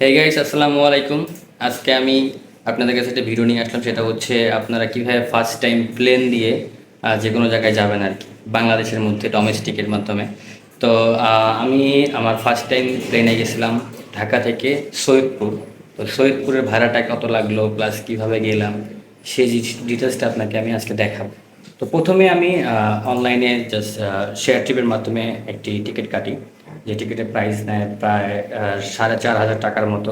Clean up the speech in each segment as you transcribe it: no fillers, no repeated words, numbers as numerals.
Hey guys, আসসালামু আলাইকুম। আজকে আমি আপনাদের কাছে একটা ভিডিও নিয়ে আসলাম। সেটা হচ্ছে আপনারা কিভাবে ফার্স্ট টাইম প্লেন দিয়ে যে কোনো জায়গায় যাবেন আর কি, বাংলাদেশের মধ্যে ডোমেস্টিকের মাধ্যমে। তো আমি আমার ফার্স্ট টাইম প্লেনে গেছিলাম ঢাকা থেকে সৈয়দপুর। তো সৈয়দপুরের ভাড়াটা কত লাগলো প্লাস কিভাবে গেলাম সেই ডিটেলসটা আপনাকে আমি আজকে দেখাবো। তো প্রথমে আমি অনলাইনে জাস্ট শেয়ার ট্রিপের মাধ্যমে একটি টিকিট কাটি, যে টিকিটের প্রাইস নেয় প্রায় 4,500 টাকার মতো।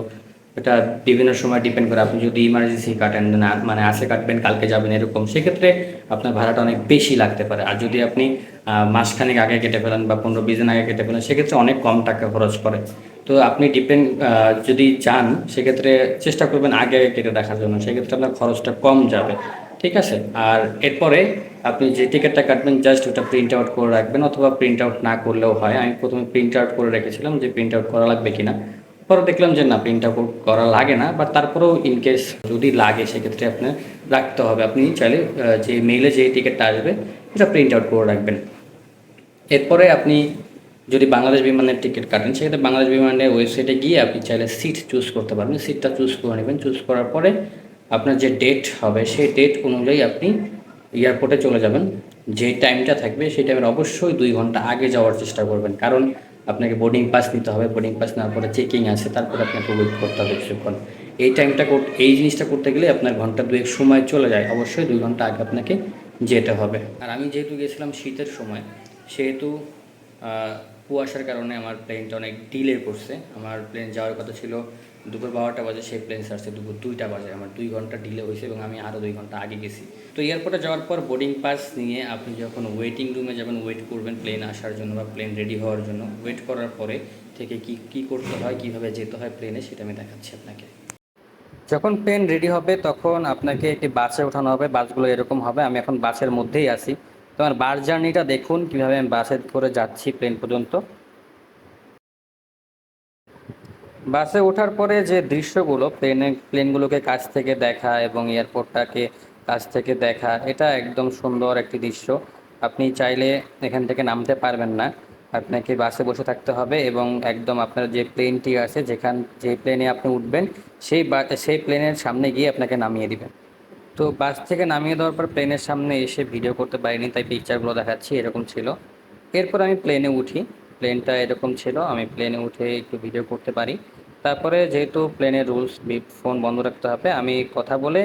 এটা বিভিন্ন সময় ডিপেন্ড করে, আপনি যদি ইমার্জেন্সি কাটেন না, মানে আজকে কাটবেন কালকে যাবেন এরকম, সেক্ষেত্রে আপনার ভাড়াটা অনেক বেশি লাগতে পারে। আর যদি আপনি মাসখানেক আগে কেটে ফেলেন বা 15-20 দিন আগে কেটে ফেলেন, সেক্ষেত্রে অনেক কম টাকা খরচ পড়ে। তো আপনি ডিপেন্ড যদি চান সেক্ষেত্রে চেষ্টা করবেন আগে আগে কেটে দেখার জন্য, সেক্ষেত্রে আপনার খরচটা কম যাবে। ঠিক আছে। আর এরপরে আপনি যে টিকিটটা কাটবেন জাস্ট ওটা প্রিন্ট আউট করে রাখবেন, অথবা প্রিন্ট আউট না করলেও হয়। আমি প্রথমে প্রিন্ট আউট করে রেখেছিলাম যে প্রিন্ট আউট করা লাগবে কিনা, পরে দেখলাম যে না, প্রিন্ট আউট করা লাগে না, বাট তারপরেও ইনকেস যদি লাগে সেক্ষেত্রে আপনার রাখতে হবে। আপনি চাইলে যে মেইলে যে টিকিটটা আসবে এটা প্রিন্ট আউট করে রাখবেন। এরপরে আপনি যদি বাংলাদেশ বিমানের টিকিট কাটেন, সেক্ষেত্রে বাংলাদেশ বিমানের ওয়েবসাইটে গিয়ে আপনি চাইলে সিট চুজ করতে পারবেন। সিটটা চুজ করে নেবেন। চুজ করার পরে আপনার যে ডেট হবে সেই ডেট অনুযায়ী আপনি এয়ারপোর্টে চলে যাবেন। যে টাইমটা থাকবে সেই টাইমের অবশ্যই 2 ঘন্টা আগে যাওয়ার চেষ্টা করবেন, কারণ আপনাকে বোর্ডিং পাস নিতে হবে। বোর্ডিং পাস নেওয়ার পরে চেকিং আছে, তারপরে আপনাকে ওয়েট করতে হবে কিছুক্ষণ। এই জিনিসটা করতে গেলে আপনার ঘন্টা দুয়েক সময় চলে যায়। অবশ্যই 2 ঘন্টা আগে আপনাকে যেতে হবে। আর আমি যেহেতু গেছিলাম শীতের সময়, সেহেতু কুয়াশার কারণে আমার প্লেনটা অনেক ডিলে করছে। আমার প্লেন যাওয়ার কথা ছিল দুপুর 12টা বাজে, সেই প্লেন ছাড়ছে দুপুর 2টা বাজে। আমার 2 ঘন্টা ডিলে হয়েছে এবং আমি আরও 2 ঘন্টা আগে গেছি। তো এয়ারপোর্টে যাওয়ার পর বোর্ডিং পাস নিয়ে আপনি যখন ওয়েটিং রুমে যাবেন, ওয়েট করবেন প্লেন আসার জন্য বা প্লেন রেডি হওয়ার জন্য। ওয়েট করার পরে থেকে কি কি করতে হয়, কিভাবে যেতে হয় প্লেনে, সেটা আমি দেখাচ্ছি আপনাকে। যখন প্লেন রেডি হবে তখন আপনাকে একটি বাসে ওঠানো হবে। বাসগুলো এরকম হবে, আমি এখন বাসের মধ্যেই আছি। তো আমার বাস জার্নিটা দেখুন কীভাবে আমি বাসে করে যাচ্ছি প্লেন পর্যন্ত। বাসে ওঠার পরে যে দৃশ্যগুলো, প্লেনগুলোকে কাছ থেকে দেখা এবং এয়ারপোর্টটাকে কাছ থেকে দেখা, এটা একদম সুন্দর একটি দৃশ্য। আপনি চাইলে এখান থেকে নামতে পারবেন না, আপনাকে বাসে বসে থাকতে হবে এবং একদম আপনার যে প্লেনটি আছে, যে প্লেনে আপনি উঠবেন সেই প্লেনের সামনে গিয়ে আপনাকে নামিয়ে দিবেন। তো বাস থেকে নামিয়ে দেওয়ার পর প্লেনের সামনে এসে ভিডিও করতে পারিনি, তাই পিকচারগুলো দেখাচ্ছি। এরকম ছিল। এরপর আমি প্লেনে উঠি। প্লেনটা এরকম ছিল, আমি প্লেনে উঠে একটু ভিডিও করতে পারি। তারপরে যেহেতু প্লেনের রুলস, ফোন বন্ধ রাখতে হবে, আমি কথা বলে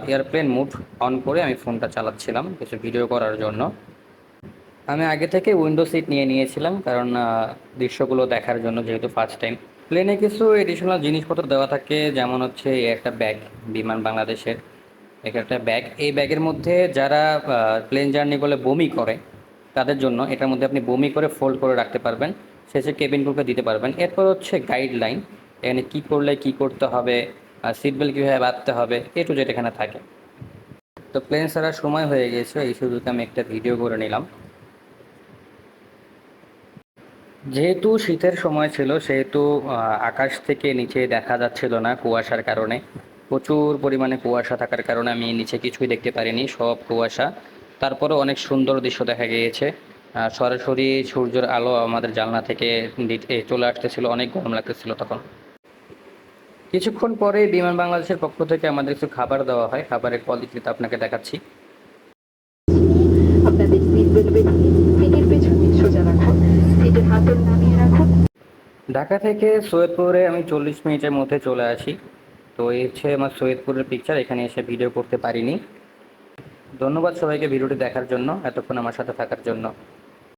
এয়ারপ্লেন মুড অন করে আমি ফোনটা চালাচ্ছিলাম কিছু ভিডিও করার জন্য। আমি আগে থেকে উইন্ডো সিট নিয়ে নিয়েছিলাম, কারণ দৃশ্যগুলো দেখার জন্য, যেহেতু ফার্স্ট টাইম। প্লেনে কিছু এডিশনাল জিনিসপত্র দেওয়া থাকে, যেমন হচ্ছে একটা ব্যাগ, বিমান বাংলাদেশের একটা ব্যাগ। এই ব্যাগের মধ্যে যারা প্লেন জার্নি করলে বমি করে তাদের জন্য এটার মধ্যে আপনি বমি করে ফোল্ড করে রাখতে পারবেন, শেষে কেবিনগুলোকে দিতে পারবেন। এরপর হচ্ছে গাইডলাইন, এখানে কী করলে কী করতে হবে, সিট বেল্ট কীভাবে বাঁধতে হবে, টু জেড এখানে থাকে। তো প্লেন ছাড়ার সময় হয়ে গিয়েছে, এই সুযোগে আমি একটা ভিডিও করে নিলাম। যেহেতু শীতের সময় ছিল সেহেতু আকাশ থেকে নিচে দেখা যাচ্ছিল না কুয়াশার কারণে। প্রচুর পরিমাণে কুয়াশা থাকার কারণে আমি নিচে কিছুই দেখতে পারিনি, সব কুয়াশা। তারপরেও অনেক সুন্দর দৃশ্য দেখা গিয়েছে। সরাসরি সূর্যের আলো আমাদের জানলা থেকে চলে আসতেছিল, অনেক গরম লাগতেছিল তখন। কিছুক্ষণ পরে বিমান বাংলাদেশের পক্ষ থেকে আমাদের কিছু খাবার দেওয়া হয়, খাবারের কোয়ালিটিটা আপনাকে দেখাচ্ছি। আপনাদের সিট বেল্ট বেঁধে সিটের পেছনে সোজা রাখুন, সিটের হাতল নামিয়ে রাখুন। ঢাকা থেকে সৈয়দপুরে আমি 40 মিনিটের মধ্যে চলে আসি। তো এই হচ্ছে আমার সৈয়দপুরের পিকচার, এখানে এসে ভিডিও করতে পারিনি। ধন্যবাদ সবাইকে ভিডিওটি দেখার জন্য, এতক্ষণ আমার সাথে থাকার জন্য।